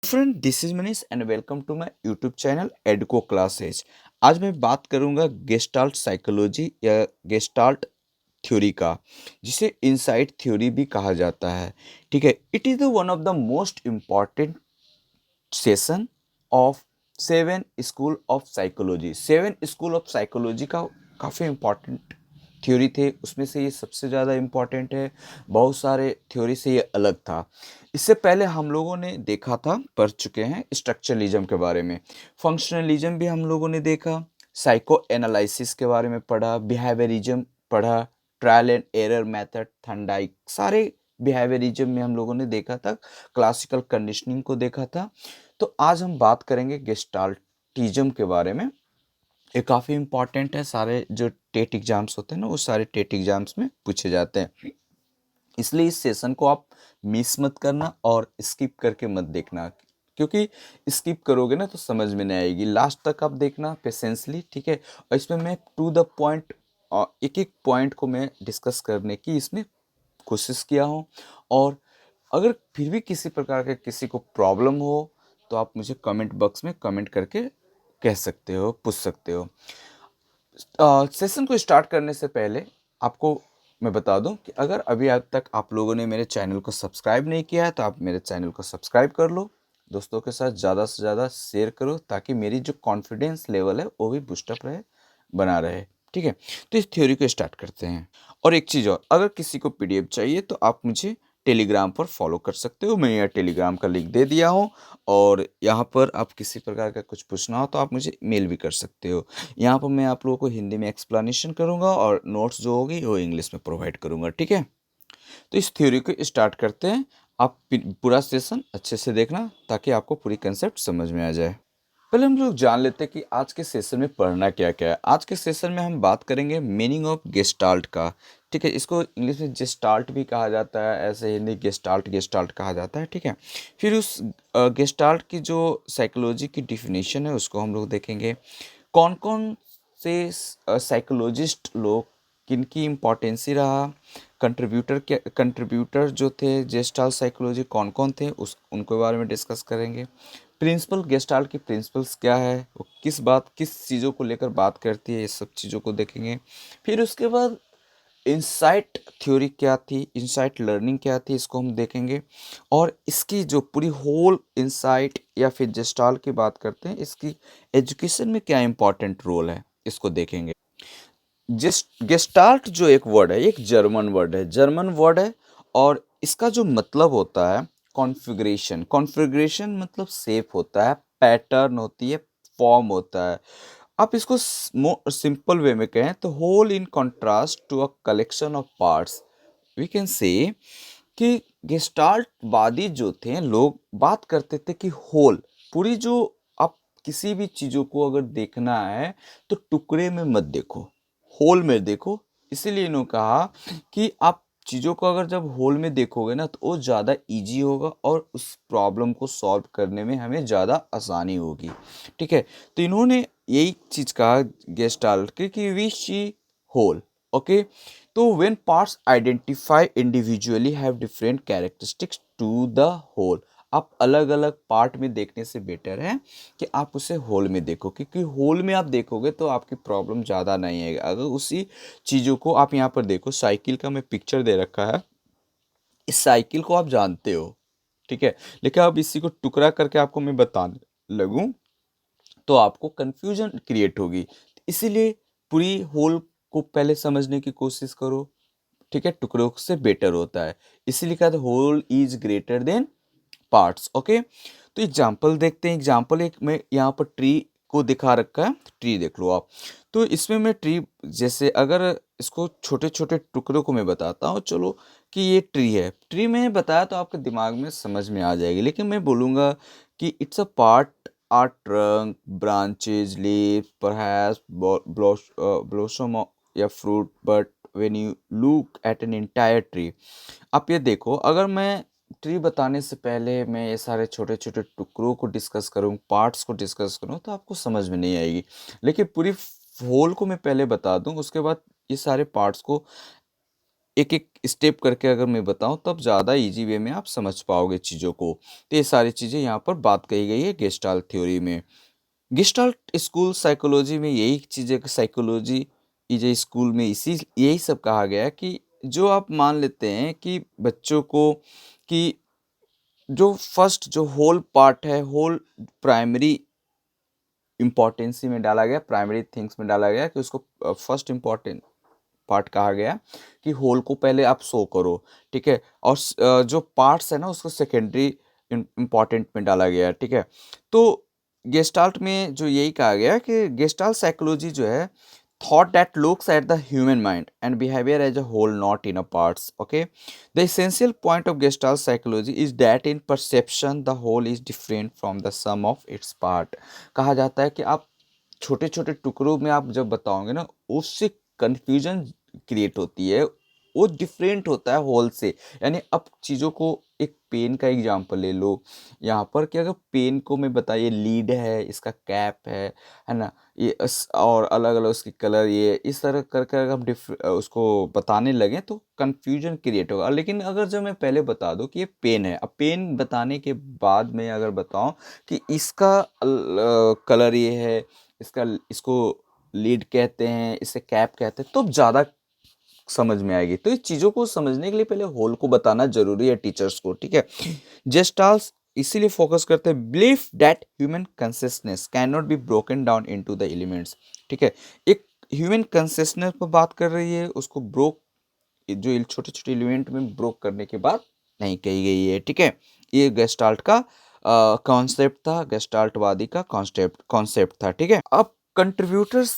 Friend, this is Manish and welcome to my YouTube channel Edco classes. आज मैं बात करूंगा गेस्टाल्ट साइकोलॉजी या गेस्टाल्ट थ्योरी का, जिसे इनसाइट थ्योरी भी कहा जाता है। ठीक है, it is the one of the most important session of seven school of psychology. Seven school of psychology का काफ़ी इम्पॉर्टेंट थ्योरी थे, उसमें से ये सबसे ज़्यादा इम्पॉर्टेंट है। बहुत सारे थ्योरी से ये अलग था। इससे पहले हम लोगों ने देखा था, पढ़ चुके हैं स्ट्रक्चरलिज्म के बारे में, फंक्शनलिज्म भी हम लोगों ने देखा, साइको एनालिसिस के बारे में पढ़ा, बिहेवियरिज्म पढ़ा, trial and error method, Thorndike, सारे बिहेवियरिज्म में हम लोगों ने देखा था, क्लासिकल कंडीशनिंग को देखा था। तो आज हम बात करेंगे गेस्टाल्टिज्म के बारे में। ये काफ़ी इंपॉर्टेंट है, सारे जो टेट एग्जाम्स होते हैं ना, वो सारे टेट एग्जाम्स में पूछे जाते हैं। इसलिए इस सेशन को आप मिस मत करना और स्किप करके मत देखना, क्योंकि स्किप करोगे ना तो समझ में नहीं आएगी। लास्ट तक आप देखना पेशेंसली, ठीक है। और इसमें मैं टू द पॉइंट एक एक पॉइंट को मैं डिस्कस करने की इसमें कोशिश किया हूँ। और अगर फिर भी किसी प्रकार का किसी को प्रॉब्लम हो तो आप मुझे कमेंट बॉक्स में कमेंट करके कह सकते हो, पूछ सकते हो। सेशन को स्टार्ट करने से पहले आपको मैं बता दूं कि अगर अभी अब तक आप लोगों ने मेरे चैनल को सब्सक्राइब नहीं किया है तो आप मेरे चैनल को सब्सक्राइब कर लो, दोस्तों के साथ ज़्यादा से ज़्यादा शेयर करो, ताकि मेरी जो कॉन्फिडेंस लेवल है वो भी बूस्टअप रहे, बना रहे। ठीक है, तो इस थ्योरी को स्टार्ट करते हैं। और एक चीज़ और, अगर किसी को पीडीएफ चाहिए तो आप मुझे टेलीग्राम पर फॉलो कर सकते हो। मैं यहाँ टेलीग्राम का लिंक दे दिया हूँ, और यहाँ पर आप किसी प्रकार का कुछ पूछना हो तो आप मुझे मेल भी कर सकते हो। यहाँ पर मैं आप लोगों को हिंदी में एक्सप्लेनेशन करूँगा और नोट्स जो होगी वो इंग्लिश में प्रोवाइड करूँगा। ठीक है, तो इस थ्योरी को स्टार्ट करते हैं। आप पूरा सेशन अच्छे से देखना ताकि आपको पूरी कंसेप्ट समझ में आ जाए। पहले हम लोग जान लेते हैं कि आज के सेशन में पढ़ना क्या क्या है। आज के सेशन में हम बात करेंगे मीनिंग ऑफ गेस्टाल्ट का। ठीक है, इसको इंग्लिश में जेस्टाल्ट भी कहा जाता है, ऐसे हिंदी गेस्टाल्ट गेस्टाल्ट कहा जाता है। ठीक है, फिर उस गेस्टाल्ट की जो साइकोलॉजी की डिफिनीशन है उसको हम लोग देखेंगे। कौन कौन से साइकोलॉजिस्ट लोग, किनकी इम्पोर्टेंसी रहा, कंट्रीब्यूटर क्या, कंट्रीब्यूटर जो थे जेस्टाल्ट साइकोलॉजी कौन कौन थे, उस उनके बारे में डिस्कस करेंगे। प्रिंसिपल गेस्टाल्ट की प्रिंसिपल्स क्या है, वो किस चीज़ों को लेकर बात करती है, ये सब चीज़ों को देखेंगे। फिर उसके बाद इंसाइट थ्योरी क्या थी, इंसाइट लर्निंग क्या थी, इसको हम देखेंगे। और इसकी जो पूरी होल इंसाइट या फिर गेस्टाल्ट की बात करते हैं, इसकी एजुकेशन में क्या इंपॉर्टेंट रोल है, इसको देखेंगे। गेस्टाल्ट जो एक वर्ड है, एक जर्मन वर्ड है और इसका जो मतलब होता है कॉन्फ़िगरेशन। कॉन्फ़िगरेशन मतलब शेप होता है, पैटर्न होती है, फॉर्म होता है। आप इसको सिंपल वे में कहें तो whole in contrast to a collection of parts, we can say कि गेस्टाल्ट वादी जो थे लोग बात करते थे कि होल, पूरी जो, आप किसी भी चीज़ों को अगर देखना है तो टुकड़े में मत देखो, होल में देखो। इसीलिए इन्होंने कहा कि आप चीज़ों को अगर जब होल में देखोगे ना तो वो ज़्यादा इजी होगा और उस प्रॉब्लम को सॉल्व करने में हमें ज़्यादा आसानी होगी। ठीक है, तो इन्होंने यही चीज़ कहा गेस्टाल्ट के कि वी सी होल। ओके, तो when parts identify individually have different characteristics to the whole, आप अलग अलग पार्ट में देखने से बेटर है कि आप उसे होल में देखो, क्योंकि होल में आप देखोगे तो आपकी प्रॉब्लम ज़्यादा नहीं आएगी। अगर उसी चीज़ों को आप यहाँ पर देखो, साइकिल का मैं पिक्चर दे रखा है, इस साइकिल को आप जानते हो, ठीक है, लेकिन अब इसी को टुकड़ा करके आपको मैं बताने लगूं तो आपको कंफ्यूजन क्रिएट होगी। इसीलिए पूरी होल को पहले समझने की कोशिश करो। ठीक है, टुकड़ों से बेटर होता है, इसीलिए कहते हैं whole is greater than parts. Okay, तो एग्जाम्पल देखते हैं। एग्जाम्पल एक मैं यहाँ पर ट्री को दिखा रखा है, ट्री देख लो आप। तो इसमें मैं ट्री, जैसे अगर इसको छोटे छोटे टुकड़ों को मैं बताता हूँ, चलो कि ये ट्री है, ट्री में बताया तो आपके दिमाग में समझ में आ जाएगी, लेकिन मैं बोलूँगा कि it's a part, a trunk, branches, leaves, perhaps blossom या fruit, but when you look at an entire tree. आप ये देखो, अगर मैं ट्री बताने से पहले मैं ये सारे छोटे छोटे टुकड़ों को डिस्कस करूँ, पार्ट्स को डिस्कस करूँ, तो आपको समझ में नहीं आएगी। लेकिन पूरी होल को मैं पहले बता दूँ, उसके बाद ये सारे पार्ट्स को एक एक स्टेप करके अगर मैं बताऊं तब ज़्यादा इजी वे में आप समझ पाओगे चीज़ों को। तो ये सारी चीज़ें यहाँ पर बात कही गई है गेस्टाल्ट थ्योरी में। गेस्टाल्ट स्कूल साइकोलॉजी में यही चीज़ें, साइकोलॉजी इज ए स्कूल में इसी यही सब कहा गया है कि जो आप मान लेते हैं कि बच्चों को कि जो फर्स्ट जो होल पार्ट है, होल प्राइमरी इम्पोर्टेंसी में डाला गया, प्राइमरी थिंग्स में डाला गया कि उसको फर्स्ट इम्पोर्टेंट पार्ट कहा गया कि होल को पहले आप शो करो, ठीक है। और जो पार्ट्स है ना उसको सेकेंडरी इम्पोर्टेंट में डाला गया, ठीक है। तो गेस्टाल्ट में जो यही कहा गया कि गेस्टाल्ट साइकोलॉजी जो है thought that looks at the human mind and behavior as a whole, not in a parts. Okay, the essential point of gestalt psychology is that in perception the whole is different from the sum of its part. कहा जाता है कि आप छोटे छोटे टुकड़ों में आप जब बताओगे ना उससे कंफ्यूजन क्रिएट होती है, वो डिफरेंट होता है होल से। यानी अब चीज़ों को, एक पेन का एग्जांपल ले लो यहाँ पर कि अगर पेन को मैं बताइए लीड है, इसका कैप है ना, ये और अलग अलग उसकी कलर, ये इस तरह कर कर अगर हम उसको बताने लगे तो कंफ्यूजन क्रिएट होगा। लेकिन अगर जब मैं पहले बता दूं कि ये पेन है, अब पेन बताने के बाद मैं अगर बताऊं कि इसका कलर ये है, इसका इसको लीड कहते हैं, इसे कैप कहते हैं, तो ज़्यादा समझ में आएगी। तो इस चीज़ों को समझने के लिए पहले होल को बताना जरूरी है टीचर्स को, ठीक है। जेस्टाल्स इसीलिए फोकस करते हैं belief that human consistence can not be broken down into the elements, ठीक है। एक ह्यूमन कंसिस्टनेस पर बात कर रही है, उसको ब्रोक, जो छोटे छोटे एलिमेंट में ब्रोक करने के बाद नहीं कही गई है, ठीक है। ये गेस्टाल्ट का कॉन्सेप्ट था, गेस्टाल्टवादी का कॉन्सेप्ट था, ठीक है। अब कंट्रीब्यूटर्स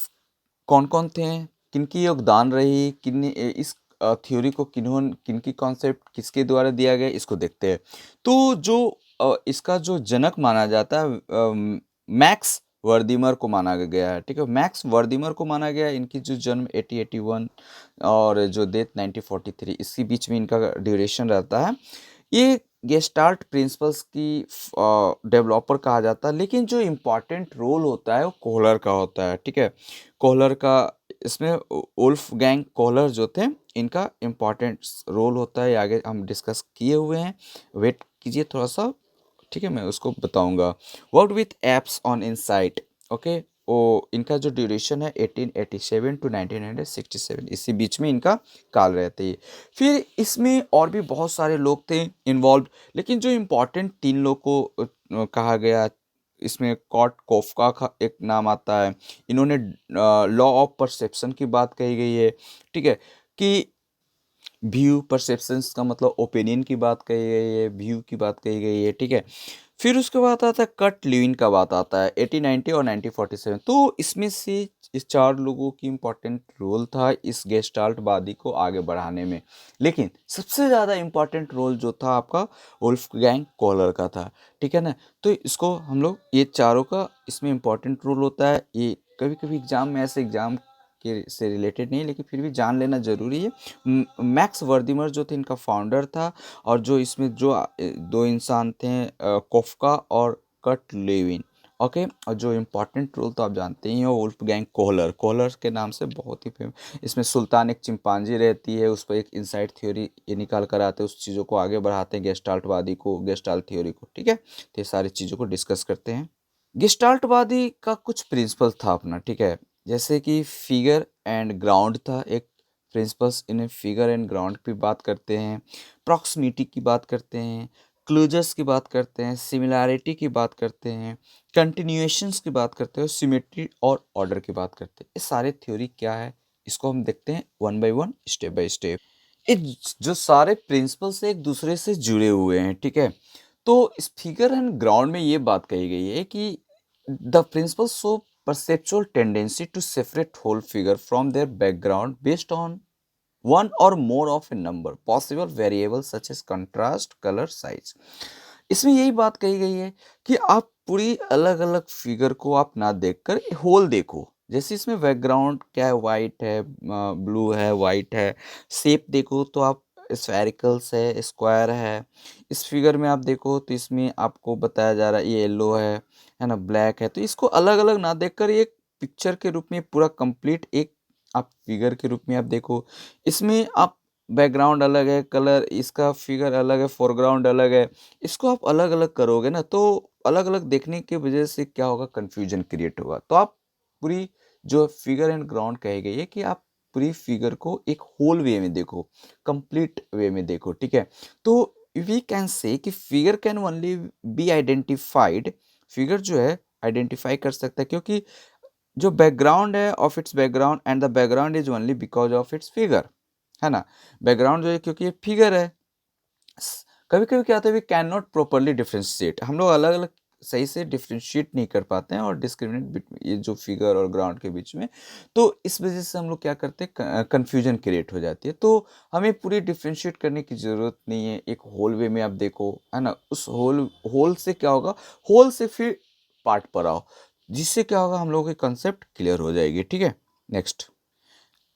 कौन कौन थे, किनकी योगदान रही, किन इस थ्योरी को किनकी कॉन्सेप्ट किसके द्वारा दिया गया, इसको देखते हैं। तो जो इसका जो जनक माना जाता है मैक्स वर्दीमर को माना गया है, ठीक है। मैक्स वर्दीमर को माना गया है। इनकी जो जन्म 1881 और जो डेथ 1943, इसके बीच में इनका ड्यूरेशन रहता है। ये गेस्टाल्ट प्रिंसिपल्स की डेवलपर कहा जाता है, लेकिन जो इम्पोर्टेंट रोल होता है वो कोहलर का होता है, ठीक है। कोहलर का इसमें उल्फ गैंग कोहलर जो थे, इनका इम्पोर्टेंट रोल होता है, आगे हम डिस्कस किए हुए हैं, वेट कीजिए थोड़ा सा, ठीक है, मैं उसको बताऊंगा। Work with apps on insight, okay. वो इनका जो ड्यूरेशन है 1887 टू 1967, इसी बीच में इनका काल रहती है। फिर इसमें और भी बहुत सारे लोग थे इन्वॉल्व, लेकिन जो इम्पोर्टेंट 3 लोग को कहा गया, इसमें कॉट कोफका का एक नाम आता है। इन्होंने लॉ ऑफ परसेप्शन की बात कही गई है, ठीक है, कि व्यू परसेप्शंस का मतलब ओपिनियन की बात कही गई है, व्यू की बात कही गई है, ठीक है। फिर उसके बाद आता है कट ल्यूइन का बात आता है 1890 और 1947। तो इसमें से इस 4 लोगों की इम्पोर्टेंट रोल था इस गेस्टाल्टवादी को आगे बढ़ाने में, लेकिन सबसे ज़्यादा इम्पोर्टेंट रोल जो था आपका वुल्फगैंग कोहलर का था, ठीक है ना। तो इसको हम लोग, ये चारों का इसमें इम्पोर्टेंट रोल होता है। ये कभी कभी एग्जाम में ऐसे एग्जाम के से रिलेटेड नहीं, लेकिन फिर भी जान लेना ज़रूरी है। मैक्स वर्दीमर जो थे इनका फाउंडर था, और जो इसमें जो 2 इंसान थे कोफका और कट लेविन, ओके। और जो इम्पोर्टेंट रोल तो आप जानते ही हैं, वुल्फ गैंग कोहलर, कोहलर के नाम से बहुत ही फेमस। इसमें सुल्तान एक चिंपांजी रहती है, उस पर एक इनसाइट थ्योरी ये निकाल कर आते हैं, उस चीज़ों को आगे बढ़ाते हैं, गेस्टाल्टवादी को, गेस्टाल्ट थ्योरी को, ठीक है। तो ये सारी चीज़ों को डिस्कस करते हैं। गेस्टाल्टवादी का कुछ प्रिंसिपल था अपना, ठीक है। जैसे कि फिगर एंड ग्राउंड था एक प्रिंसिपल्स, इन्हें फिगर एंड ग्राउंड की बात करते हैं, प्रॉक्सिमिटी की बात करते हैं, क्लोजर्स की बात करते हैं, सिमिलैरिटी की बात करते हैं, कंटिन्यूएशंस की बात करते हैं, सिमेट्री और ऑर्डर की बात करते हैं। ये सारे थ्योरी क्या है, इसको हम देखते हैं one by one, step by step. ये जो सारे प्रिंसिपल्स एक दूसरे से जुड़े हुए हैं, ठीक है। तो इस फिगर एंड ग्राउंड में ये बात कही गई है कि the principle show perceptual tendency to separate whole figure from their background based on one or more of a number possible variables such as contrast, color, size. इसमें यही बात कही गई है कि आप पूरी अलग अलग फिगर को आप ना देखकर होल देखो। जैसे इसमें बैकग्राउंड क्या है, वाइट है, ब्लू है, वाइट है। शेप देखो तो आप स्फेरिकल्स है, स्क्वायर है। इस फिगर में आप देखो तो इसमें आपको बताया जा रहा है ये येलो है ना, ब्लैक है। तो इसको अलग अलग ना देखकर एक पिक्चर के रूप में पूरा कंप्लीट एक आप फिगर के रूप में आप देखो। इसमें आप बैकग्राउंड अलग है, कलर इसका फिगर अलग है, फोरग्राउंड अलग है। इसको आप अलग-अलग करोगे ना तो अलग-अलग देखने की वजह से क्या होगा, कन्फ्यूजन क्रिएट होगा। तो आप पूरी जो फिगर एंड ग्राउंड कही गई है कि आप पूरी फिगर को एक होल वे में देखो, कंप्लीट वे में देखो, ठीक है? तो वी कैन से कि figure can only be identified, figure जो है आइडेंटिफाई कर सकता है क्योंकि जो बैकग्राउंड है of its background and the background is only because of its figure, है ना? बैकग्राउंड जो है क्योंकि ये फिगर है। कभी कभी क्या होता है, we can not properly differentiate, हम लोग अलग अलग सही से डिफ्रेंशिएट नहीं कर पाते हैं और डिस्क्रिमिनेट ये जो फिगर और ग्राउंड के बीच में। तो इस वजह से हम लोग क्या करते हैं, कन्फ्यूजन क्रिएट हो जाती है। तो हमें पूरी डिफ्रेंशिएट करने की ज़रूरत नहीं है, एक होल वे में आप देखो, है ना? उस होल होल से क्या होगा, होल से फिर पार्ट पर आओ, जिससे क्या होगा, हम लोगों की कंसेप्ट क्लियर हो जाएगी, ठीक है? नेक्स्ट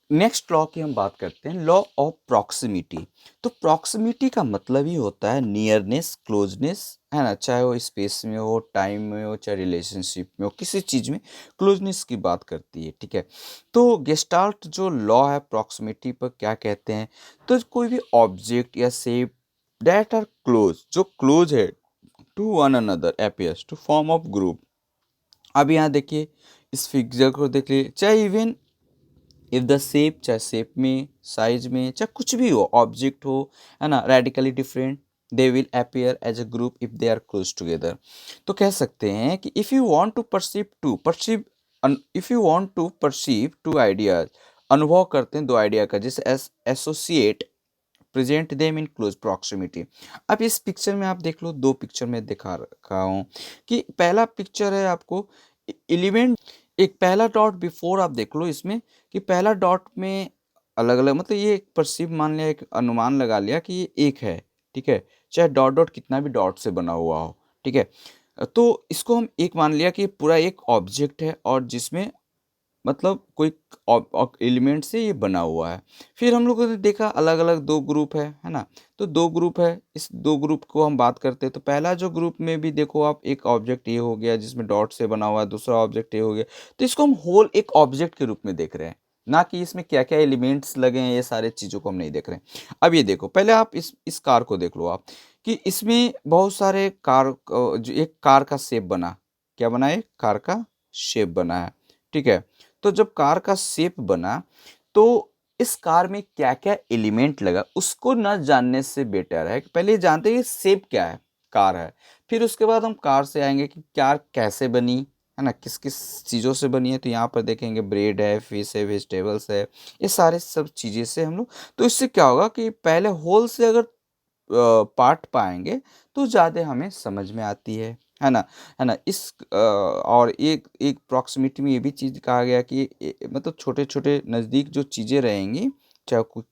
नेक्स्ट लॉ की हम बात करते हैं, लॉ ऑफ प्रॉक्सिमिटी। तो प्रॉक्सिमिटी का मतलब ही होता है नियरनेस, क्लोजनेस, है ना? चाहे वो स्पेस में हो, टाइम में हो, चाहे रिलेशनशिप में हो, किसी चीज़ में क्लोजनेस की बात करती है, ठीक है? तो गेस्टाल्ट जो लॉ है प्रॉक्सिमिटी पर क्या कहते हैं, तो कोई भी ऑब्जेक्ट या शेप दैट आर क्लोज, जो क्लोज है to one another appears to form of group. अब यहाँ देखिए, इस फिगर को देखिए, चाहे इवन इफ द शेप, चाहे शेप में, साइज में, चाहे कुछ भी हो, ऑब्जेक्ट हो, है ना, radically different, they will appear as a group if they are close together. तो कह सकते हैं कि if you want to perceive if you want to perceive to ideas, अनुभव करते हैं दो आइडिया का, जैसे associate present them in close proximity. अब इस पिक्चर में आप देख लो, दो पिक्चर में दिखा रखा हूँ कि पहला पिक्चर है आपको एलिमेंट, एक पहला डॉट बिफोर आप देख लो इसमें कि पहला डॉट में अलग अलग, मतलब ये एक परसीव मान लिया, एक अनुमान लगा लिया कि ये एक है, ठीक है? चाहे डॉट डॉट कितना भी डॉट से बना हुआ हो, ठीक है? तो इसको हम एक मान लिया कि ये पूरा एक ऑब्जेक्ट है और जिसमें मतलब कोई एलिमेंट से ये बना हुआ है। फिर हम लोगों ने देखा अलग अलग दो ग्रुप है ना? तो दो ग्रुप है, इस दो ग्रुप को हम बात करते हैं तो पहला जो ग्रुप में भी देखो आप, एक ऑब्जेक्ट ये हो गया जिसमें डॉट से बना हुआ है, दूसरा ऑब्जेक्ट ये हो गया। तो इसको हम होल एक ऑब्जेक्ट के रूप में देख रहे हैं, ना कि इसमें क्या क्या एलिमेंट्स लगे हैं, ये सारे चीज़ों को हम नहीं देख रहे हैं। अब ये देखो, पहले आप इस कार को देख लो आप कि इसमें बहुत सारे कार जो एक कार का शेप बना, क्या बना है, कार का शेप बना है, ठीक है? तो जब कार का शेप बना तो इस कार में क्या-क्या एलिमेंट लगा, उसको ना जानने से बेटर है कि पहले ये जानते हैं ये शेप क्या है, कार है। फिर उसके बाद हम कार से आएँगे कि कार कैसे बनी, है ना? किस-किस चीज़ों से बनी है, तो यहाँ पर देखेंगे ब्रेड है, फिश है, वेजिटेबल्स है, ये सारे सब चीज़ें से हम लोग, तो इससे क्या होगा कि पहले होल से अगर पार्ट पाएँगे तो ज़्यादा हमें समझ में आती है ना? है ना? और एक एक प्रॉक्सिमिटी में ये भी चीज़ कहा गया कि मतलब छोटे-छोटे नज़दीक जो चीज़ें रहेंगी, चाहे कुछ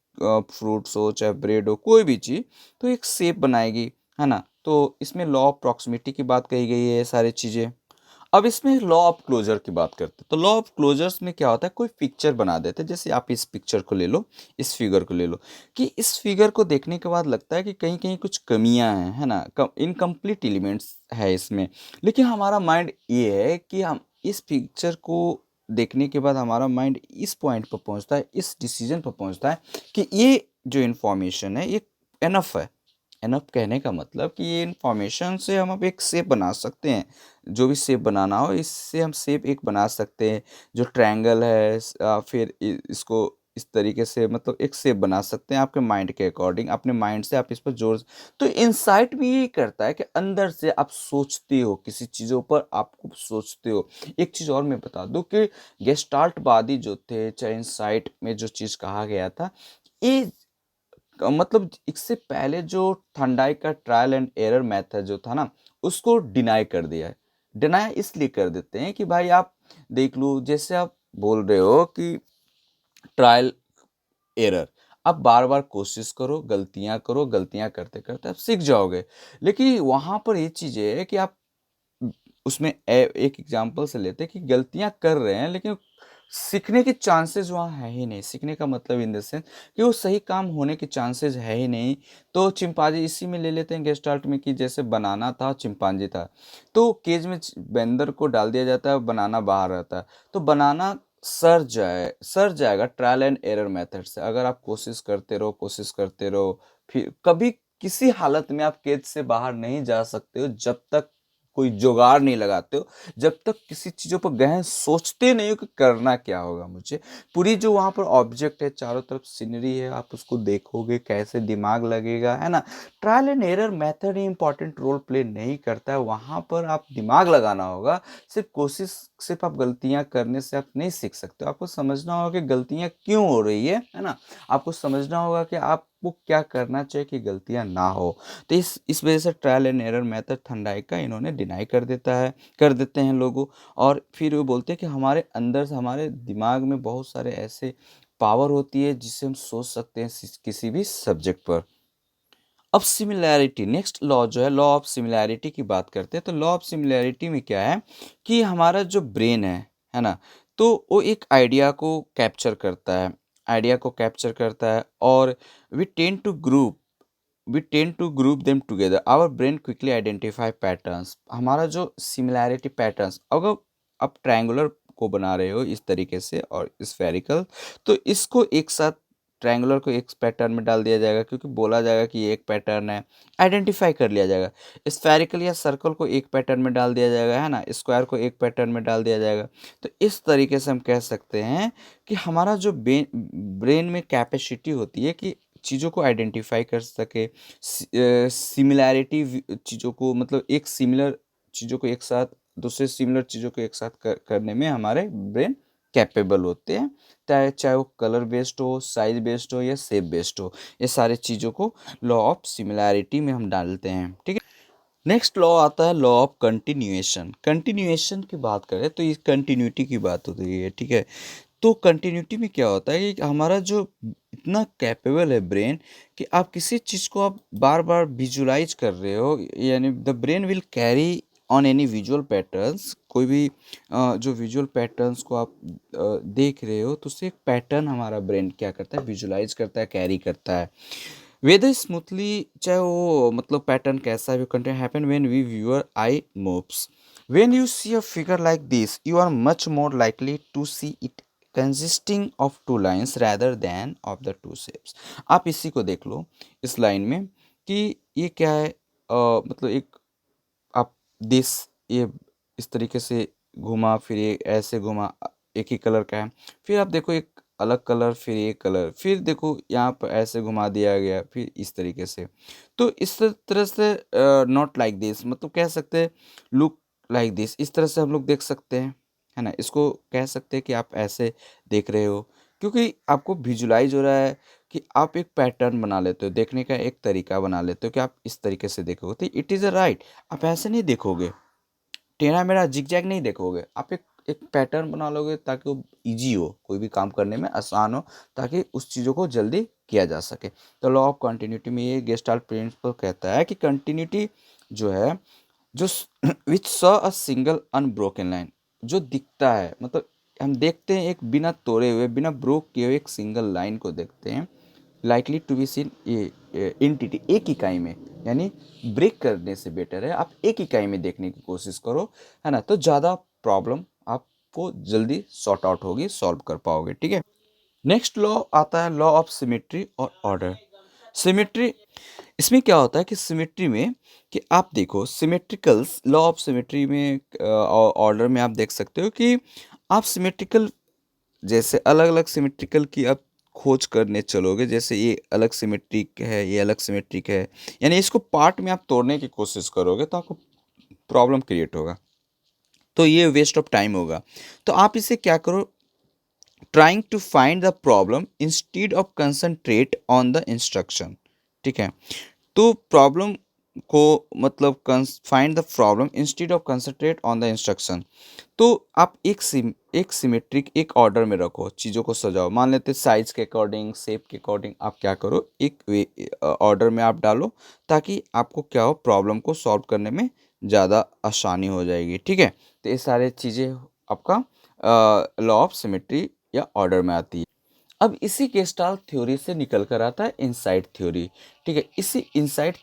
फ्रूट्स हो, चाहे ब्रेड हो, कोई भी चीज़, तो एक शेप बनाएगी, है ना? तो इसमें लॉ ऑफ प्रॉक्सिमिटी की बात कही गई है, ये सारी चीज़ें। अब इसमें लॉ ऑफ क्लोजर की बात करते हैं। तो लॉ ऑफ क्लोजर्स में क्या होता है, कोई पिक्चर बना देते हैं, जैसे आप इस पिक्चर को ले लो, इस फिगर को ले लो, कि इस फिगर को देखने के बाद लगता है कि कहीं-कहीं कुछ कमियां हैं, है ना? इनकम्प्लीट एलिमेंट्स है इसमें। लेकिन हमारा माइंड ये है कि हम इस पिक्चर को देखने के बाद हमारा माइंड इस पॉइंट पर पहुंचता है, इस डिसीजन पर पहुंचता है कि ये जो इन्फॉर्मेशन है ये एनफ है। एनफ कहने का मतलब कि ये इन्फॉर्मेशन से हम अब एक शेप बना सकते हैं, जो भी शेप बनाना हो इससे हम शेप एक बना सकते हैं, जो ट्रायंगल है फिर इसको इस तरीके से मतलब एक शेप बना सकते हैं आपके माइंड के अकॉर्डिंग, अपने माइंड से आप इस पर जोड़। तो इंसाइट भी यही करता है कि अंदर से आप सोचते हो किसी चीज़ों पर, आपको सोचते हो। एक चीज़ और मैं बता दूं कि गेस्टाल्टवादी जो थे, चाहे इंसाइट में जो चीज़ कहा गया था, ये मतलब इससे पहले जो थॉर्नडाइक का ट्रायल एंड एरर मेथड जो था ना, उसको डिनाई कर दिया है। डिनाई इसलिए कर देते हैं कि भाई आप देख लो, जैसे आप बोल रहे हो कि ट्रायल एरर, आप बार-बार कोशिश करो, गलतियाँ करते-करते आप सीख जाओगे। लेकिन वहाँ पर ये चीज़ ये है कि आप उसमें एक एग्जांपल से लेते हैं कि गलतियाँ कर रहे हैं लेकिन सीखने के चांसेस वहाँ है ही नहीं। सीखने का मतलब इन द सेंस कि वो सही काम होने के चांसेस है ही नहीं। तो चिंपांजी इसी में ले लेते हैं गेस्टाल्ट में कि जैसे बनाना था, चिंपांजी था। तो केज में बंदर को डाल दिया जाता है, बनाना बाहर रहता है। तो बनाना सर जाएगा ट्रायल एंड एरर मेथड से। अगर आप कोशिश करते रहो, फिर कभी किसी हालत में आप केज से बाहर नहीं जा सकते हो जब तक कोई जुगाड़ नहीं लगाते हो, जब तक किसी चीज़ों पर गहन सोचते नहीं हो कि करना क्या होगा मुझे। पूरी जो वहाँ पर ऑब्जेक्ट है, चारों तरफ सीनरी है, आप उसको देखोगे कैसे दिमाग लगेगा, है ना। ट्रायल एंड एरर मेथड ही इंपॉर्टेंट रोल प्ले नहीं करता है, वहाँ पर आप दिमाग लगाना होगा। सिर्फ आप गलतियाँ करने से आप नहीं सीख सकते हो, आपको समझना होगा कि गलतियाँ क्यों हो रही है ना। आपको समझना होगा कि आपको क्या करना चाहिए कि गलतियाँ ना हो। तो इस वजह से ट्रायल एंड एरर मेथड थंडाइक का इन्होंने डिनाई कर देते हैं लोगों। और फिर वो बोलते हैं कि हमारे अंदर से, हमारे दिमाग में बहुत सारे ऐसे पावर होती है जिससे हम सोच सकते हैं किसी भी सब्जेक्ट पर। अब सिमिलैरिटी, नेक्स्ट लॉ जो है, लॉ ऑफ सिमिलैरिटी की बात करते हैं। तो लॉ ऑफ सिमिलैरिटी में क्या है कि हमारा जो ब्रेन है ना, तो वो एक आइडिया को कैप्चर करता है और we tend to group them together. Our brain quickly identify patterns. हमारा जो सिमिलैरिटी पैटर्न्स, अगर आप ट्रायंगुलर को बना रहे हो इस तरीके से और स्फेरिकल, तो इसको एक साथ, ट्रायंगुलर को एक पैटर्न में डाल दिया जाएगा क्योंकि बोला जाएगा कि ये एक पैटर्न है, आइडेंटिफाई कर लिया जाएगा। स्फेरिकल या सर्कल को एक पैटर्न में डाल दिया जाएगा, है ना, स्क्वायर को एक पैटर्न में डाल दिया जाएगा। तो इस तरीके से हम कह सकते हैं कि हमारा जो ब्रेन में कैपेसिटी होती है कि चीज़ों को आइडेंटिफाई कर सके, सिमिलैरिटी चीज़ों को, मतलब एक सिमिलर चीज़ों को एक साथ, दूसरे सिमिलर चीज़ों को एक साथ करने में हमारे ब्रेन कैपेबल होते हैं। चाहे चाहे वो कलर बेस्ड हो, साइज बेस्ड हो या शेप बेस्ड हो, ये सारे चीज़ों को लॉ ऑफ सिमिलैरिटी में हम डालते हैं, ठीक है। नेक्स्ट लॉ आता है लॉ ऑफ कंटिन्यूएशन की बात करें तो ये कंटिन्यूटी की बात होती है, ठीक है। तो कंटिन्यूटी में क्या होता है कि हमारा जो इतना कैपेबल है ब्रेन कि आप किसी चीज़ को आप बार बार विजुलाइज कर रहे हो, यानी the brain will carry on any visual patterns. कोई भी जो विजुअल पैटर्न्स को आप देख रहे हो, तो उससे एक पैटर्न हमारा ब्रेन क्या करता है, विजुलाइज करता है, कैरी करता है वेदर स्मूथली, चाहे वो मतलब पैटर्न कैसा भी content happen when we viewer eye moves. When you see a figure like this you are much more likely to see it consisting of two lines rather than of the two shapes. आप इसी को देख लो इस line में कि ये क्या है, मतलब एक आप दिस, ये इस तरीके से घुमा, फिर ये ऐसे घुमा, एक ही कलर का है। फिर आप देखो एक अलग कलर, फिर ये कलर, फिर देखो यहाँ पर ऐसे घुमा दिया गया, फिर इस तरीके से। तो इस तरह से नॉट लाइक दिस, मतलब कह सकते हैं लुक लाइक दिस, इस तरह से हम लोग देख सकते हैं, है ना। इसको कह सकते हैं कि आप ऐसे देख रहे हो, क्योंकि आपको विजुलाइज हो रहा है कि आप एक पैटर्न बना लेते हो, देखने का एक तरीका बना लेते हो कि आप इस तरीके से देखोगे, तो इट इज़ अ राइट। आप ऐसे नहीं देखोगे, टेढ़ा मेढ़ा जिगजैग नहीं देखोगे, आप एक एक पैटर्न बना लोगे ताकि वो इजी हो, कोई भी काम करने में आसान हो, ताकि उस चीज़ों को जल्दी किया जा सके। तो लॉ ऑफ कंटिन्यूटी में ये गेस्टाल्ट प्रिंसिपल कहता है कि कंटिन्यूटी जो है, जो which saw a single unbroken line, जो दिखता है, मतलब हम देखते हैं एक बिना तोड़े हुए, बिना ब्रोक किए हुए एक सिंगल लाइन को देखते हैं, likely to be seen entity, एक इकाई में, यानी ब्रेक करने से बेटर है आप एक इकाई में देखने की कोशिश करो, है ना, तो ज़्यादा प्रॉब्लम आपको जल्दी सॉर्ट आउट होगी, सॉल्व कर पाओगे, ठीक है। नेक्स्ट लॉ आता है लॉ ऑफ सिमेट्री और ऑर्डर। सिमेट्री, इसमें क्या होता है कि सिमेट्री में, कि आप देखो सिमेट्रिकल्स, लॉ ऑफ सिमेट्री में ऑर्डर में आप देख सकते हो कि आप सिमेट्रिकल, जैसे अलग अलग सिमेट्रिकल की आप खोज करने चलोगे, जैसे ये अलग सिमेट्रिक है, ये अलग सिमेट्रिक है, यानी इसको पार्ट में आप तोड़ने की कोशिश करोगे तो आपको प्रॉब्लम क्रिएट होगा, तो ये वेस्ट ऑफ टाइम होगा। तो आप इसे क्या करो, trying to find the problem instead of concentrate on the instruction, ठीक है। तो प्रॉब्लम को, मतलब find the problem instead of concentrate on the instruction. तो आप एक सिमेट्रिक एक ऑर्डर में रखो, चीज़ों को सजाओ, मान लेते हैं साइज के अकॉर्डिंग, शेप के अकॉर्डिंग, आप क्या करो एक ऑर्डर में आप डालो, ताकि आपको क्या हो, प्रॉब्लम को सॉल्व करने में ज़्यादा आसानी हो जाएगी, ठीक है। तो ये सारे चीज़ें आपका लॉ ऑफ सिमेट्री या ऑर्डर में आती है। अब इसी गेस्टाल्ट थ्योरी से निकल कर आता है इनसाइट थ्योरी, ठीक है। इसी इनसाइट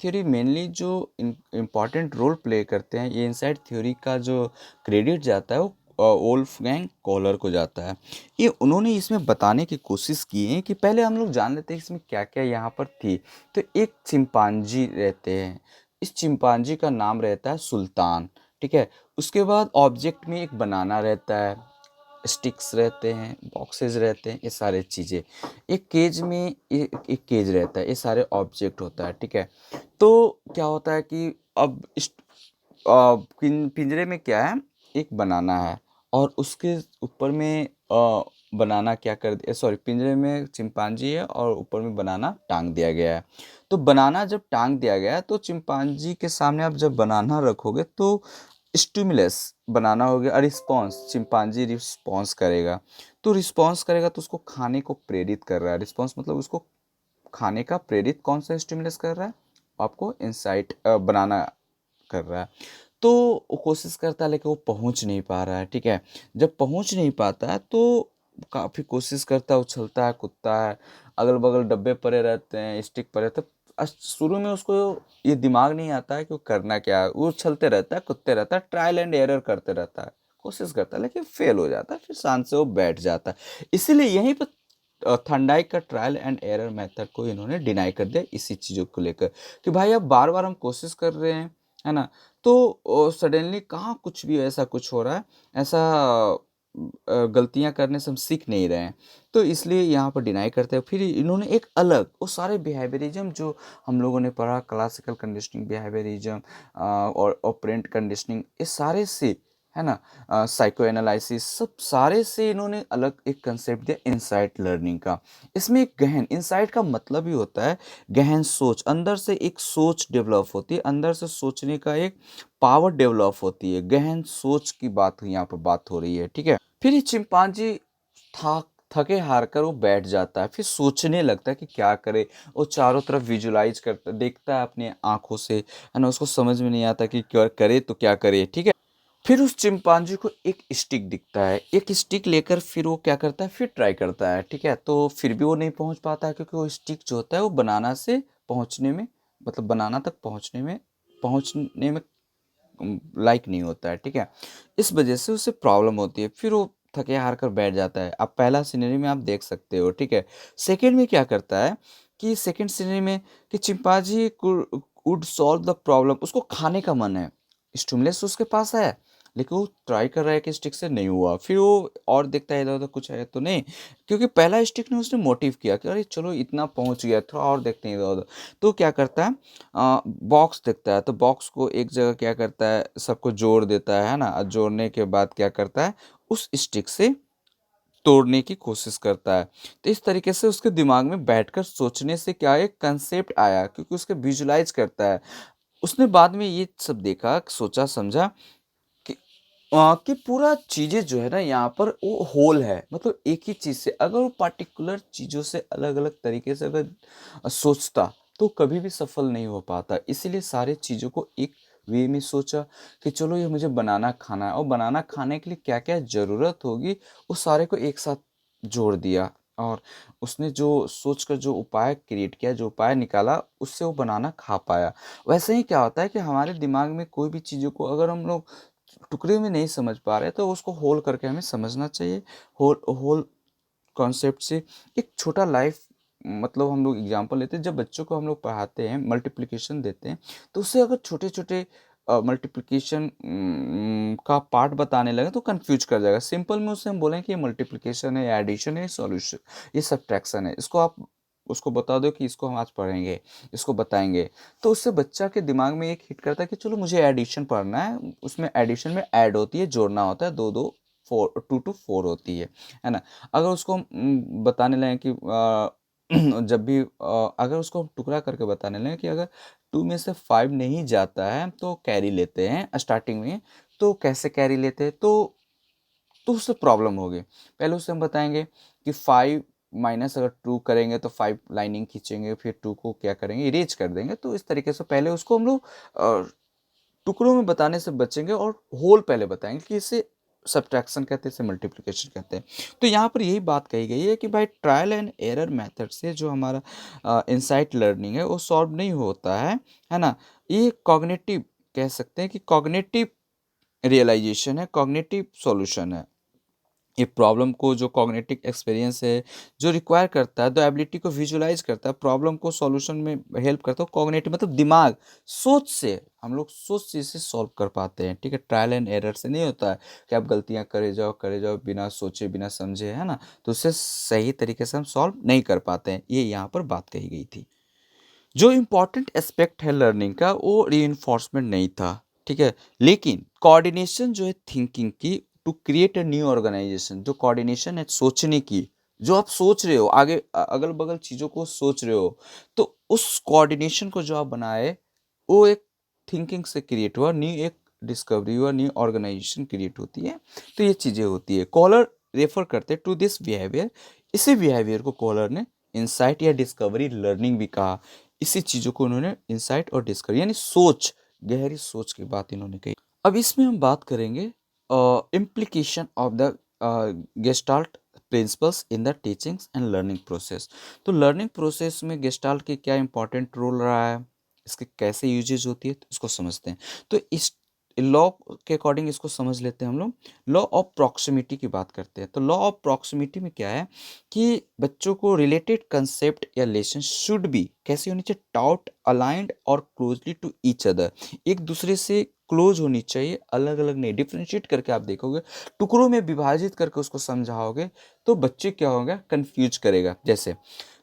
थ्योरी मेनली जो इम्पॉर्टेंट रोल प्ले करते हैं, ये इनसाइट थ्योरी का जो क्रेडिट जाता है वो वोल्फगैंग कॉलर को जाता है। ये उन्होंने इसमें बताने की कोशिश की है कि पहले हम लोग जान लेते हैं इसमें क्या-क्या यहाँ पर थी। तो एक चिंपांजी रहते हैं, इस चिंपांजी का नाम रहता है सुल्तान, ठीक है? उसके बाद ऑब्जेक्ट में एक बनाना रहता है, स्टिक्स रहते हैं, बॉक्सेस रहते हैं, ये सारी चीज़ें। एक केज में एक केज रहता है, ये सारे ऑब्जेक्ट होता है, ठीक है? तो क्या होता है कि अब पिंजरे में क्या है, एक बनाना है और उसके ऊपर में बनाना क्या कर दिया, सॉरी, पिंजरे में चिंपांजी है और ऊपर में बनाना टांग दिया गया है। तो बनाना जब टांग दिया गया है तो चिंपांजी के सामने आप जब बनाना रखोगे तो स्टिमुलस बनाना हो गया, रिस्पॉन्स चिंपांजी रिस्पॉन्स करेगा। तो रिस्पॉन्स करेगा तो उसको खाने को प्रेरित कर रहा है। रिस्पॉन्स मतलब उसको खाने का प्रेरित कौन सा स्टिमुलस कर रहा है, आपको इंसाइट बनाना कर रहा है। तो वो कोशिश करता है लेकिन वो पहुंच नहीं पा रहा है, ठीक है? जब पहुंच नहीं पाता है तो काफ़ी कोशिश करता है, उछलता है, कूदता है, अगल-बगल डब्बे पड़े रहते हैं, स्टिक पड़े रहते हैं। शुरू में उसको ये दिमाग नहीं आता है कि वो करना क्या है। वो उछलते रहता है, कूदते रहता है, ट्रायल एंड एरर करते रहता है, कोशिश करता है लेकिन फेल हो जाता है, फिर शांत से वो बैठ जाता है। इसीलिए यहीं पर थंडाइक का ट्रायल एंड एरर मेथड को इन्होंने डिनाई कर दिया इसी चीज़ों को लेकर कि भाई अब बार-बार हम कोशिश कर रहे हैं, है ना? तो सडनली कहाँ कुछ भी ऐसा कुछ हो रहा है, ऐसा गलतियाँ करने से हम सीख नहीं रहे हैं। तो इसलिए यहाँ पर डिनाई करते हैं। फिर इन्होंने एक अलग वो सारे बिहेवियरिज़्म जो हम लोगों ने पढ़ा, क्लासिकल कंडीशनिंग बिहेवियरिज़्म और ऑपरेंट कंडीशनिंग, ये सारे से, है ना, साइको एनालिसिस, सब सारे से इन्होंने अलग एक कंसेप्ट दिया इनसाइट लर्निंग का। इसमें एक गहन इनसाइट का मतलब ही होता है गहन सोच, अंदर से एक सोच डेवलप होती है, अंदर से सोचने का एक पावर डेवलप होती है, गहन सोच की बात यहाँ पर बात हो रही है, ठीक है? फिर ये चिंपांजी थके हार कर वो बैठ जाता है, फिर सोचने लगता है कि क्या करे। वो चारों तरफ विजुलाइज करता देखता है अपनी आंखों से, है ना? उसको समझ में नहीं आता कि क्या करे तो क्या करे, ठीक है? फिर उस चिंपांजी को एक स्टिक दिखता है, एक स्टिक लेकर फिर वो क्या करता है, फिर ट्राई करता है, ठीक है? तो फिर भी वो नहीं पहुंच पाता है क्योंकि वो स्टिक जो होता है वो बनाना से पहुंचने में, मतलब बनाना तक पहुंचने में लाइक नहीं होता है, ठीक है? इस वजह से उसे प्रॉब्लम होती है, फिर वो थके हार कर बैठ जाता है। अब पहला सिनेरियो में आप देख सकते हो, ठीक है? सेकंड में क्या करता है कि सेकंड सिनेरियो में कि chimpanzee would solve the problem, उसको खाने का मन है, स्टिमुलस उसके पास है, लेकिन वो ट्राई कर रहा है कि स्टिक से नहीं हुआ। फिर वो और देखता है इधर-उधर कुछ है तो नहीं, क्योंकि पहला स्टिक ने उसने मोटिव किया कि अरे चलो इतना पहुँच गया, थोड़ा और देखते हैं इधर-उधर। तो क्या करता है, बॉक्स देखता है तो बॉक्स को एक जगह क्या करता है, सबको जोड़ देता है ना? जोड़ने के बाद क्या करता है, उस स्टिक से तोड़ने की कोशिश करता है। तो इस तरीके से उसके दिमाग में बैठकर सोचने से क्या एक कंसेप्ट आया, क्योंकि उसके विजुलाइज़ करता है। उसने बाद में ये सब देखा, सोचा समझा कि कि पूरा चीज़ें जो है ना यहाँ पर वो होल है, मतलब एक ही चीज़ से अगर वो पार्टिकुलर चीज़ों से अलग-अलग तरीके से अगर सोचता तो कभी भी सफल नहीं हो पाता। इसीलिए सारी चीज़ों को एक वे में सोचा कि चलो ये मुझे बनाना खाना है और बनाना खाने के लिए क्या-क्या ज़रूरत होगी, वो सारे को एक साथ जोड़ दिया और उसने जो सोच कर जो उपाय क्रिएट किया, जो उपाय निकाला, उससे वो बनाना खा पाया। वैसे ही क्या होता है कि हमारे दिमाग में कोई भी चीज़ों को अगर हम लोग टुकड़े में नहीं समझ पा रहे तो उसको होल करके हमें समझना चाहिए। होल होल कॉन्सेप्ट से एक छोटा लाइफ, मतलब हम लोग एग्जांपल लेते हैं, जब बच्चों को हम लोग पढ़ाते हैं, मल्टीप्लिकेशन देते हैं, तो उससे अगर छोटे-छोटे मल्टीप्लिकेशन का पार्ट बताने लगे तो कन्फ्यूज कर जाएगा। सिंपल में उससे हम बोलें कि ये मल्टीप्लिकेशन है, एडिशन है, सॉल्यूशन, ये सब्ट्रैक्शन है। इसको आप उसको बता दो कि इसको हम आज पढ़ेंगे, इसको बताएँगे। तो उससे बच्चा के दिमाग में एक हिट करता है कि चलो मुझे एडिशन पढ़ना है, उसमें एडिशन में ऐड होती है, जोड़ना होता है, 2-2 4 2 टू 4 होती है ना? अगर उसको हम बताने लगें कि जब भी अगर उसको हम टुकड़ा करके बताने लगें कि अगर 2 में से 5 नहीं जाता है तो कैरी लेते हैं स्टार्टिंग में, तो कैसे कैरी लेते हैं? तो उससे प्रॉब्लम होगी। पहले उससे हम बताएँगे कि 5 माइनस अगर 2 करेंगे तो 5 लाइनिंग खींचेंगे, फिर 2 को क्या करेंगे, इरेज़ कर देंगे। तो इस तरीके से पहले उसको हम लोग टुकड़ों में बताने से बचेंगे और होल पहले बताएँगे कि इसे सब्ट्रैक्शन कहते हैं, इसे मल्टीप्लिकेशन कहते हैं। तो यहाँ पर यही बात कही गई है कि भाई ट्रायल एंड एरर मेथड से जो हमारा इनसाइट लर्निंग है वो सॉल्व नहीं होता है ना? ये कॉग्निटिव कह सकते हैं कि कॉग्निटिव रियलाइजेशन है, कॉग्निटिव सॉल्यूशन है। ये प्रॉब्लम को जो कॉग्निटिव एक्सपीरियंस है, जो रिक्वायर करता है, द एबिलिटी को विजुअलाइज करता है, प्रॉब्लम को सॉल्यूशन में हेल्प करता है। कॉग्निटिव मतलब दिमाग, सोच से हम लोग सोच से इसे सॉल्व कर पाते हैं, ठीक है। ट्रायल एंड एरर से नहीं होता है कि आप गलतियां करे जाओ बिना सोचे बिना समझे, है ना। तो उससे सही तरीके से हम सॉल्व नहीं कर पाते हैं, ये यहाँ पर बात कही गई थी। जो इम्पोर्टेंट एस्पेक्ट है लर्निंग का वो रीइंफोर्समेंट नहीं था, ठीक है। लेकिन कोऑर्डिनेशन जो है थिंकिंग की, to create a new organization, जो कोऑर्डिनेशन है सोचने की, जो आप सोच रहे हो आगे अगल बगल चीज़ों को सोच रहे हो, तो उस कोऑर्डिनेशन को जो आप बनाए वो एक थिंकिंग से क्रिएट हुआ, न्यू एक डिस्कवरी हुआ, न्यू ऑर्गेनाइजेशन क्रिएट होती है। तो ये चीज़ें होती है। कॉलर रेफर करते टू दिस बिहेवियर, इसी बिहेवियर को कॉलर ने इंसाइट या डिस्कवरी लर्निंग भी कहा। इसी चीज़ों को उन्होंने इंसाइट और डिस्कवरी यानी सोच, गहरी सोच की बात इन्होंने कही। अब इसमें हम बात करेंगे implication of the gestalt principles in the teachings and learning process. तो लर्निंग प्रोसेस में गेस्टाल्ट की क्या इंपॉर्टेंट रोल रहा है, इसके कैसे यूजेज होती है, तो इसको समझते हैं। तो इस लॉ के अकॉर्डिंग इसको समझ लेते हैं हम लोग। लॉ ऑफ प्रॉक्सिमिटी की बात करते हैं। तो लॉ ऑफ प्रॉक्सिमिटी में क्या है कि बच्चों को रिलेटेड कंसेप्ट या लेसन शुड बी कैसे होनी चाहिए, टाउट अलाइंड और क्लोजली टू ईच अदर, एक दूसरे से क्लोज होनी चाहिए, अलग अलग नहीं। डिफ्रेंशिएट करके आप देखोगे, टुकड़ों में विभाजित करके उसको समझाओगे तो बच्चे क्या होगा, कंफ्यूज करेगा। जैसे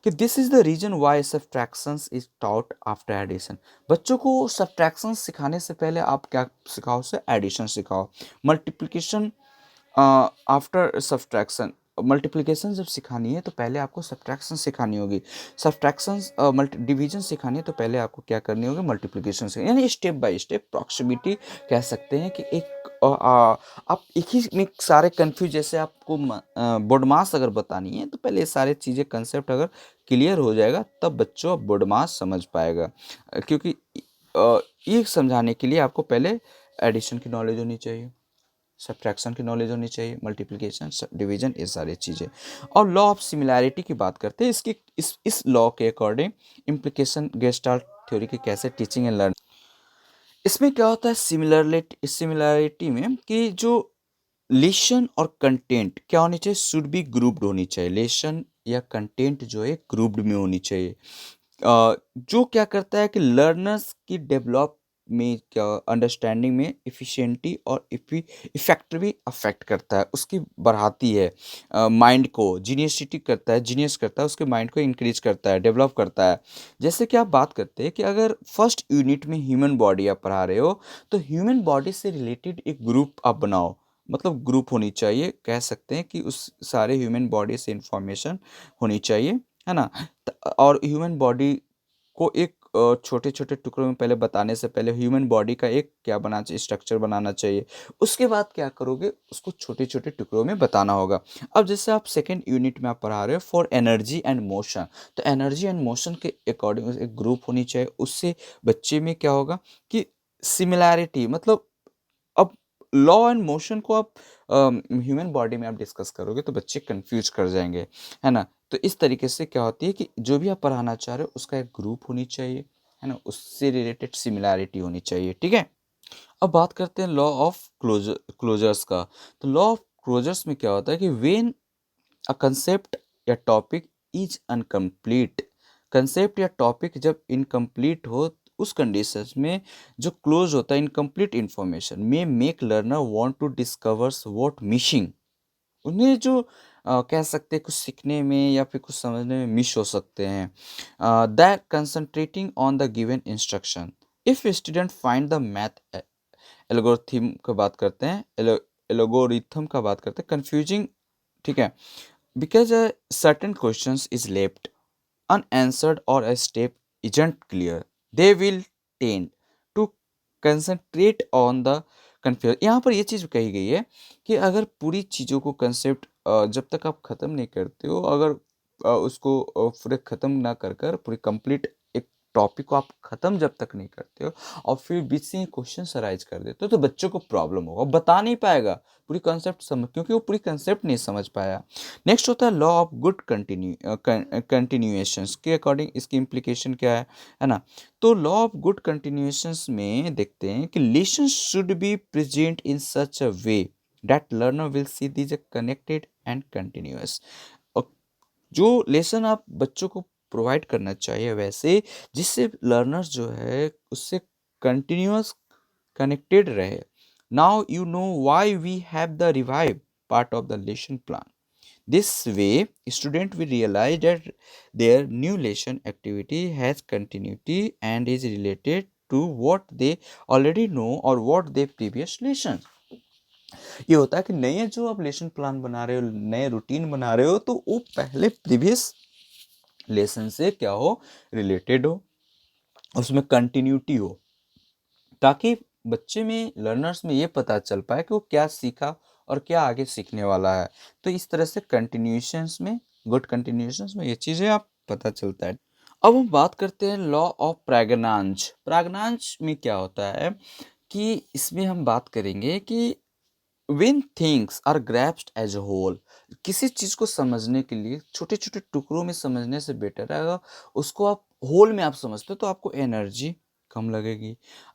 कि this is the reason why subtractions is taught after addition, बच्चों को सब्ट्रैक्शन सिखाने से पहले आप क्या सिखाओ, से एडिशन सिखाओ। मल्टीप्लिकेशन आफ्टर सब्ट्रैक्शन, मल्टीप्लिकेशन जब सिखानी है तो पहले आपको सब्ट्रैक्शन सिखानी होगी। सब्ट्रैक्शन डिवीजन सिखानी है तो पहले आपको क्या करनी होगी, मल्टीप्लिकेशन से, यानी स्टेप बाय स्टेप प्रॉक्सिमिटी कह सकते हैं कि एक आप एक ही में सारे कन्फ्यूज, जैसे आपको बोडमास अगर बतानी है तो पहले ये सारे चीज़ें कंसेप्ट अगर क्लियर हो जाएगा तब बच्चों बोडमास समझ पाएगा। क्योंकि ये समझाने के लिए आपको पहले एडिशन की नॉलेज होनी चाहिए, सब्ट्रैक्शन की नॉलेज होनी चाहिए, मल्टीप्लिकेशन डिवीजन, ये सारी चीज़ें। और लॉ ऑफ सिमिलैरिटी की बात करते हैं। इसकी इस लॉ के अकॉर्डिंग इम्प्लीकेशन गेस्टाल्ट थ्योरी की कैसे टीचिंग एंड लर्निंग, इसमें क्या होता है सिमिलैरिटी में कि जो लेसन और कंटेंट क्या होनी चाहिए, शुड बी ग्रुप्ड होनी चाहिए। लेसन या कंटेंट जो है ग्रुप्ड में होनी चाहिए। जो क्या करता है कि लर्नर्स की डेवलप में क्या अंडरस्टैंडिंग में इफ़िशिएंटी और इफ़ेक्टिवली अफेक्ट करता है, उसकी बढ़ाती है। माइंड को जीनियसिटी करता है, जीनियस करता है, उसके माइंड को इंक्रीज करता है, डेवलप करता है। जैसे कि आप बात करते हैं कि अगर फर्स्ट यूनिट में ह्यूमन बॉडी आप पढ़ा रहे हो तो ह्यूमन बॉडी से रिलेटेड एक ग्रुप आप बनाओ, मतलब ग्रुप होनी चाहिए, कह सकते हैं कि उस सारे ह्यूमन बॉडी से इंफॉर्मेशन होनी चाहिए, है ना। और ह्यूमन बॉडी को एक छोटे छोटे टुकड़ों में पहले बताने से पहले ह्यूमन बॉडी का एक क्या बनाना चाहिए, स्ट्रक्चर बनाना चाहिए। उसके बाद क्या करोगे, उसको छोटे छोटे टुकड़ों में बताना होगा। अब जैसे आप सेकेंड यूनिट में आप पढ़ा रहे हो फॉर एनर्जी एंड मोशन, तो एनर्जी एंड मोशन के अकॉर्डिंग एक ग्रुप होनी चाहिए। उससे बच्चे में क्या होगा कि सिमिलैरिटी, मतलब अब लॉ एंड मोशन को आप ह्यूमन बॉडी में आप डिस्कस करोगे तो बच्चे कंफ्यूज कर जाएंगे, है ना। तो इस तरीके से क्या होती है कि जो भी आप पढ़ाना चाह रहे हो उसका एक ग्रुप होनी चाहिए, है ना, उससे रिलेटेड सिमिलैरिटी होनी चाहिए, ठीक है। अब बात करते हैं लॉ ऑफ क्लोजर्स का। तो लॉ ऑफ क्लोजर्स में क्या होता है कि व्हेन अ कंसेप्ट या टॉपिक इज अनकम्प्लीट, कंसेप्ट या टॉपिक जब इनकम्प्लीट हो उस कंडीशंस में जो क्लोज होता है, इनकम्प्लीट इंफॉर्मेशन में make learner want to discovers what missing, उन्हें जो कह सकते हैं कुछ सीखने में या फिर कुछ समझने में मिस हो सकते हैं। That concentrating on the given instruction, if student find the math algorithm का बात करते हैं, एल्गोरिथम का बात करते हैं कंफ्यूजिंग, ठीक है, because a certain questions is left unanswered or a step isn't clear, they will tend to concentrate on the confusion। यहाँ पर ये चीज़ कही गई है कि अगर पूरी चीज़ों को कंसेप्ट जब तक आप ख़त्म नहीं करते हो, अगर उसको पूरे ख़त्म ना कर कर पूरी कंप्लीट एक टॉपिक को आप ख़त्म जब तक नहीं करते हो और फिर बीच से ही क्वेश्चंस अराइज कर देते हो तो बच्चों को प्रॉब्लम होगा, बता नहीं पाएगा पूरी कॉन्सेप्ट समझ, क्योंकि वो पूरी कॉन्सेप्ट नहीं समझ पाया। नेक्स्ट होता है लॉ ऑफ गुड कंटिन्यूएशंस के अकॉर्डिंग इसकी इम्प्लीकेशन क्या है ना। तो लॉ ऑफ गुड कंटिन्यूएशंस में देखते हैं कि lesson should be present in such a way that learner will see these connected and continuous. जो लेसन आप बच्चों को प्रोवाइड करना चाहिए वैसे, जिससे लर्नर्स जो है उससे कंटिन्यूअस कनेक्टेड रहे। Now you know why we have the revive part of the lesson plan. This way, student will realize that their new lesson activity has continuity and is related to what they already know or what they previous lesson। ये होता है कि नए जो आप lesson plan बना रहे हो, नए रूटीन बना रहे हो, तो वो पहले प्रीवियस लेसन से क्या हो, रिलेटेड हो, उसमें कंटिन्यूटी हो, ताकि बच्चे में, लर्नर्स में ये पता चल पाए कि वो क्या सीखा और क्या आगे सीखने वाला है। तो इस तरह से कंटिन्यूएशंस में, गुड कंटिन्यूएशंस में ये चीज़ें आप पता चलता है। अब हम बात करते हैं लॉ ऑफ प्रैग्नांज। प्रैग्नांज में क्या होता है कि इसमें हम बात करेंगे कि when things are grasped as a whole, किसी चीज़ को समझने के लिए छोटे छोटे टुकड़ों में समझने से बेटर है अगर उसको आप होल में आप समझते हो तो आपको एनर्जी कम लगेगी,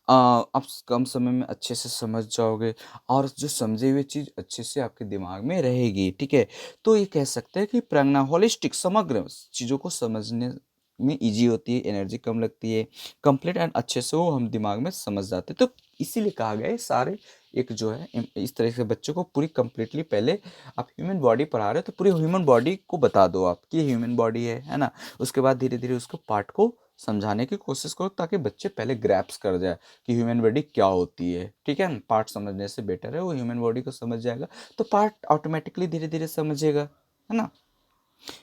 आप कम समय में अच्छे से समझ जाओगे और जो समझे हुए चीज़ अच्छे से आपके दिमाग में रहेगी। ठीक है, तो ये कह सकते हैं कि प्रज्ञा होलिस्टिक, समग्र चीज़ों को समझने में इजी होती है, एनर्जी कम लगती है, कंप्लीट एंड अच्छे से वो हम दिमाग में समझ जाते हैं। तो इसीलिए कहा गया है सारे एक जो है इस तरह से बच्चों को पूरी कंप्लीटली, पहले आप ह्यूमन बॉडी पढ़ा रहे हो तो पूरी ह्यूमन बॉडी को बता दो आप कि ह्यूमन बॉडी है ना। उसके बाद धीरे धीरे उसको पार्ट को समझाने की कोशिश करो ताकि बच्चे पहले ग्रैप्स कर जाए कि ह्यूमन बॉडी क्या होती है। ठीक है, पार्ट समझने से बेटर है वो ह्यूमन बॉडी को समझ जाएगा तो पार्ट ऑटोमेटिकली धीरे धीरे समझेगा, है ना।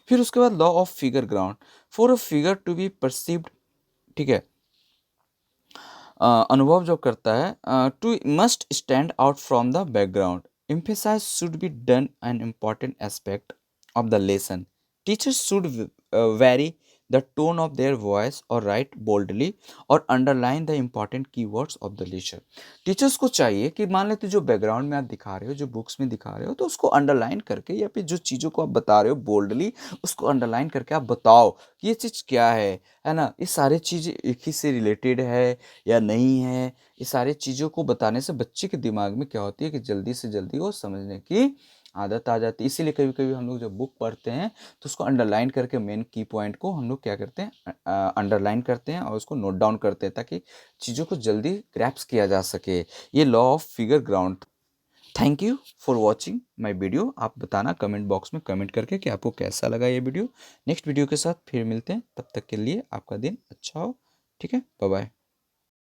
फिर उसके बाद law of figure ground, for a figure to be perceived, ठीक है, अनुभव जो करता है, to must stand out from the background, emphasize should be done an important aspect of the lesson, teachers should vary the tone of their voice और write boldly और underline the important keywords of the lesson. Teachers को चाहिए कि मान लेते जो background में आप दिखा रहे हो, जो बुक्स में दिखा रहे हो, तो उसको अंडरलाइन करके या फिर जो चीज़ों को आप बता रहे हो बोल्डली उसको अंडरलाइन करके आप बताओ कि ये चीज़ क्या है ना। ये सारी चीज़ एक ही से रिलेटेड है या नहीं है, ये सारी चीज़ों को बताने से बच्चे के दिमाग में क्या होती है कि जल्दी से जल्दी वो समझने की आदत आ जाती है। इसीलिए कभी कभी हम लोग जब बुक पढ़ते हैं तो उसको अंडरलाइन करके मेन की पॉइंट को हम लोग क्या करते हैं, अंडरलाइन करते हैं और उसको नोट डाउन करते हैं ताकि चीज़ों को जल्दी ग्रैप्स किया जा सके। ये law of figure ground. Thank you for watching my video. आप बताना कमेंट बॉक्स में कमेंट करके कि आपको कैसा लगा ये वीडियो। नेक्स्ट वीडियो के साथ फिर मिलते हैं, तब तक के लिए आपका दिन अच्छा हो। ठीक है, बाय बाय।